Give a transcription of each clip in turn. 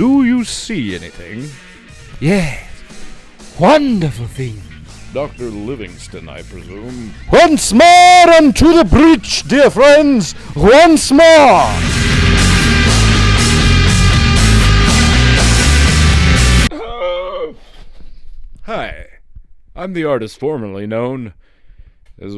Do you see anything? Yes. Wonderful thing. Dr. Livingston, I presume. Once more unto the breach, dear friends. Once more. Hi. I'm the artist formerly known as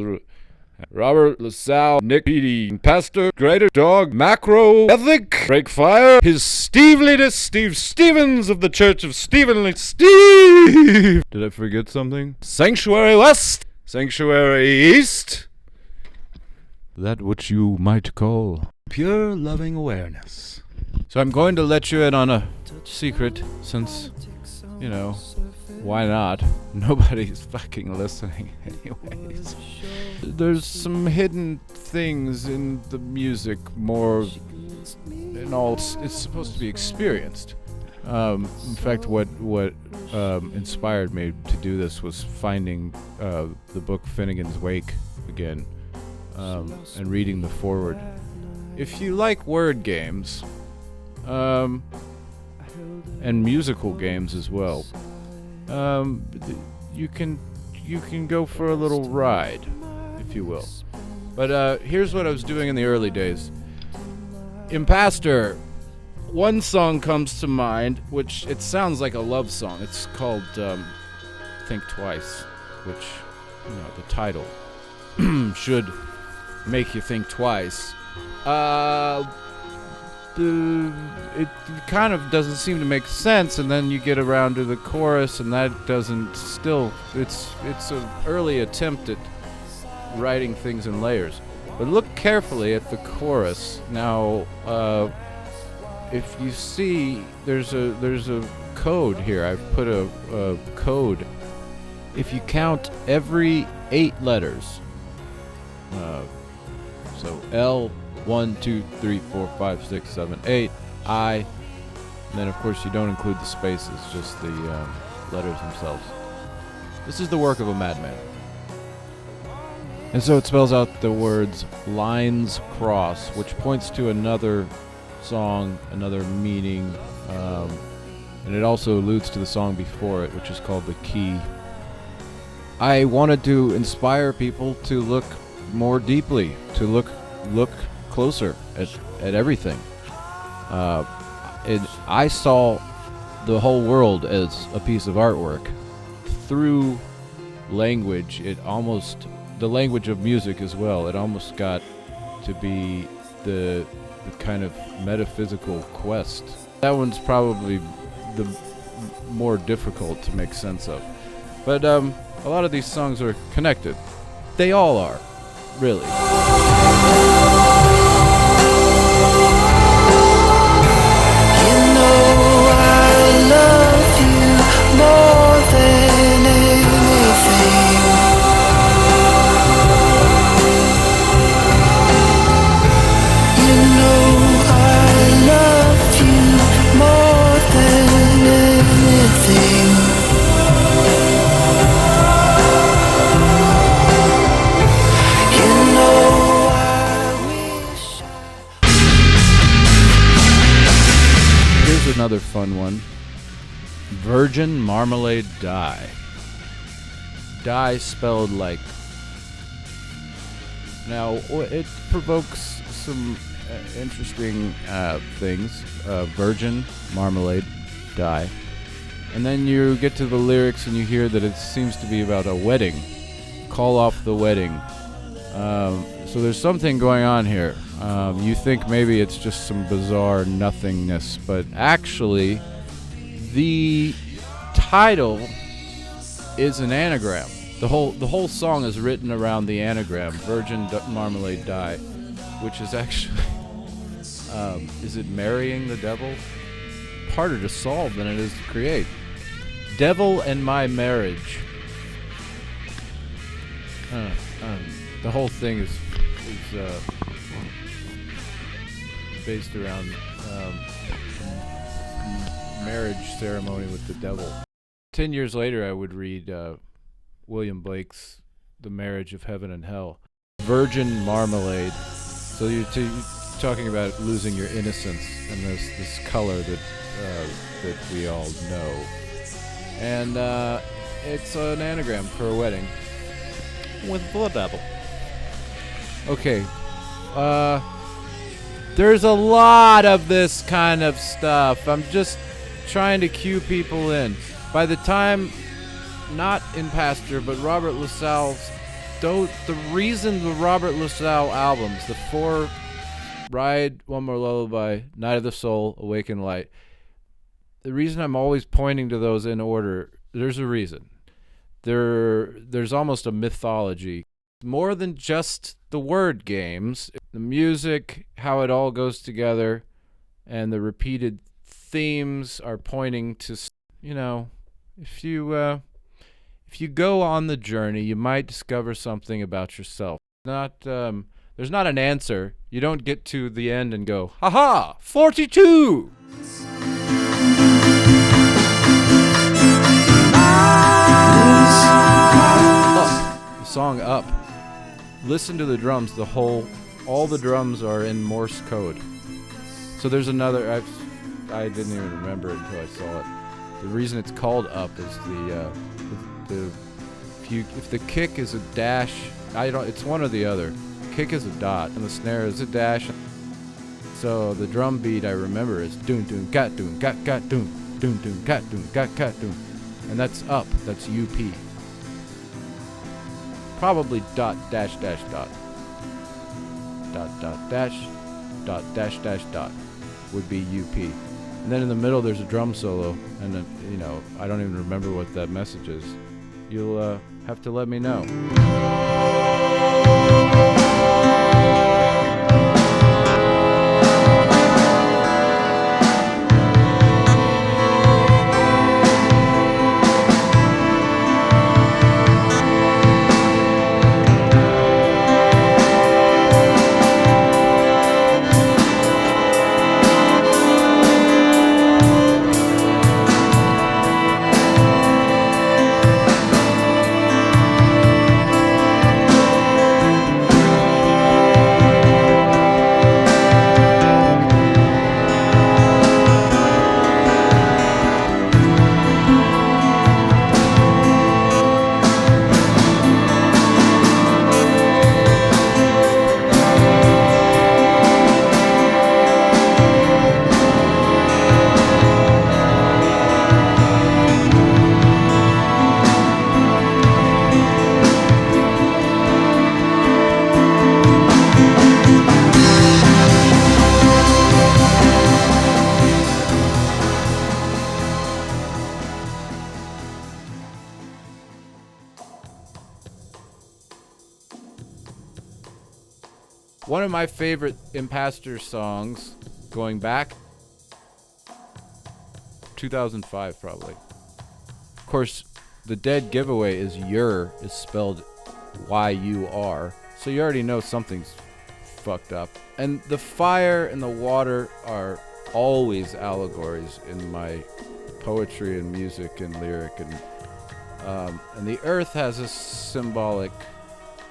Robert LaSalle, Nick Petey, Impaster, Greater Dog, Macro, Ethic, RAKEFIRE, His Steveliness, Steve Stevens of the Church of Stevenly Steve. Did I forget something? Sanctuary West, Sanctuary East. That which you might call pure loving awareness. So I'm going to let you in on a secret since, you know, why not? Nobody's fucking listening anyways. There's some hidden things in the music more in all it's supposed to be experienced. In fact, what inspired me to do this was finding the book Finnegan's Wake again and reading the foreword. If you like word games and musical games as well, you can go for a little ride, if you will. But here's what I was doing in the early days. Impaster, one song comes to mind, which it sounds like a love song. It's called Think Twice, which, you know, the title should make you think twice. It kind of doesn't seem to make sense, and then you get around to the chorus, and that doesn't still. It's an early attempt at writing things in layers. But look carefully at the chorus. Now, if you see, there's a code here. I've put a code. If you count every 8 letters, so L. 1, 2, 3, 4, 5, 6, 7, 8, I, and then of course you don't include the spaces, just the letters themselves. This is the work of a madman. And so it spells out the words lines cross, which points to another song, another meaning, and it also alludes to the song before it, which is called The Key. I wanted to inspire people to look more deeply, to look closer at everything. I saw the whole world as a piece of artwork through language. The language of music as well. It almost got to be the kind of metaphysical quest. That one's probably the more difficult to make sense of. But a lot of these songs are connected. They all are, really. Another fun one. Virgin Marmalade Die. Die spelled like. Now, it provokes some interesting things. Virgin Marmalade Die. And then you get to the lyrics and you hear that it seems to be about a wedding. Call off the wedding. So there's something going on here. You think maybe it's just some bizarre nothingness, but actually the title is an anagram. The whole song is written around the anagram, Virgin Marmalade Die, which is actually, is it marrying the devil? Harder to solve than it is to create. Devil and My Marriage. The whole thing is based around marriage ceremony with the devil. 10 years later, I would read William Blake's The Marriage of Heaven and Hell. Virgin Marmalade. So you're talking about losing your innocence and this color that that we all know. And it's an anagram for a wedding. With the devil. Okay. There's a lot of this kind of stuff. I'm just trying to cue people in. By the time, not Impaster, but Robert LaSalle's, the reason the Robert LaSalle albums, the 4, Ride, One More Lullaby, Night of the Soul, Awaken Light, the reason I'm always pointing to those in order, there's a reason. There's almost a mythology. More than just the word games, the music, how it all goes together, and the repeated themes are pointing to, if you go on the journey, you might discover something about yourself. There's not an answer. You don't get to the end and go, "Ha-ha, 42!" The song Up. Listen to the drums. All the drums are in Morse code. So there's another. I didn't even remember it until I saw it. The reason it's called Up is if the kick is a dash, it's one or the other. Kick is a dot and the snare is a dash. So the drum beat I remember is doon doon gat doon gat gat doon doon doon gat doon gat gat doon, and that's up. That's UP. Probably dot dash dash dot dot dot dash dot dash dash dot would be UP. And then in the middle there's a drum solo, and then, I don't even remember what that message is. You'll have to let me know. One of my favorite Impaster songs, going back, 2005 probably. Of course, the dead giveaway is is spelled Y-U-R, so you already know something's fucked up. And the fire and the water are always allegories in my poetry and music and lyric, and the earth has a symbolic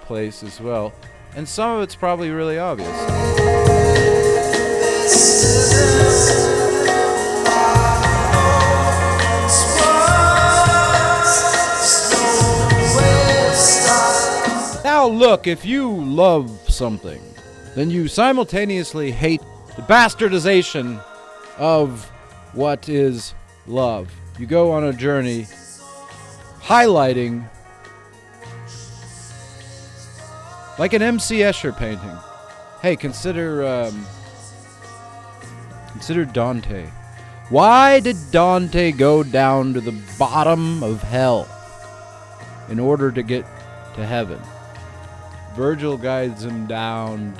place as well. And some of it's probably really obvious. Now look, if you love something, then you simultaneously hate the bastardization of what is love. You go on a journey highlighting, like an M.C. Escher painting. Hey, consider Dante. Why did Dante go down to the bottom of hell in order to get to heaven? Virgil guides him down,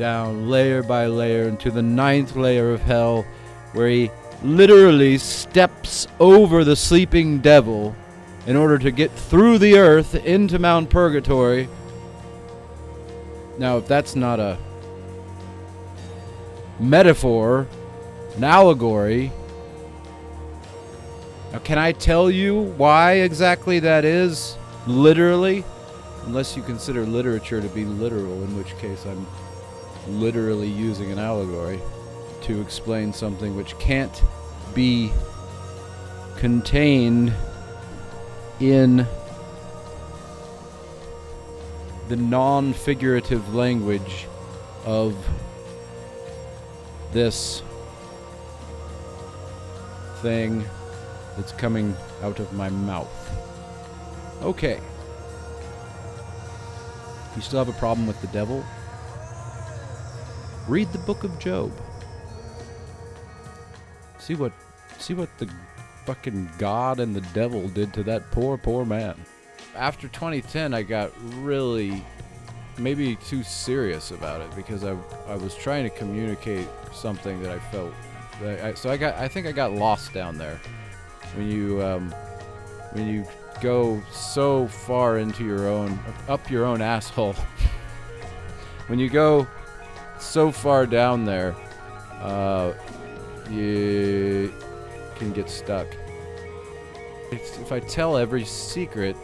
layer by layer, into the 9th layer of hell, where he literally steps over the sleeping devil in order to get through the earth into Mount Purgatory. Now, if that's not a metaphor, an allegory, now can I tell you why exactly that is, literally? Unless you consider literature to be literal, in which case I'm literally using an allegory to explain something which can't be contained in the non-figurative language of this thing that's coming out of my mouth. Okay. You still have a problem with the devil? Read the book of Job. See what the fucking God and the devil did to that poor man. After 2010, I got really maybe too serious about it because I was trying to communicate something that I felt. I think I got lost down there. When you go so far into your own, up your own asshole. When you go so far down there, you can get stuck. If I tell every secret,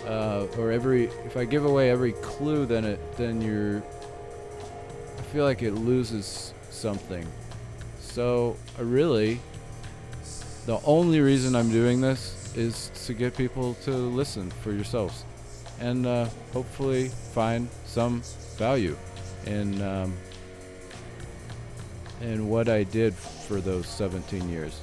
if I give away every clue, then I feel like it loses something. So the only reason I'm doing this is to get people to listen for yourselves, and hopefully find some value in what I did for those 17 years.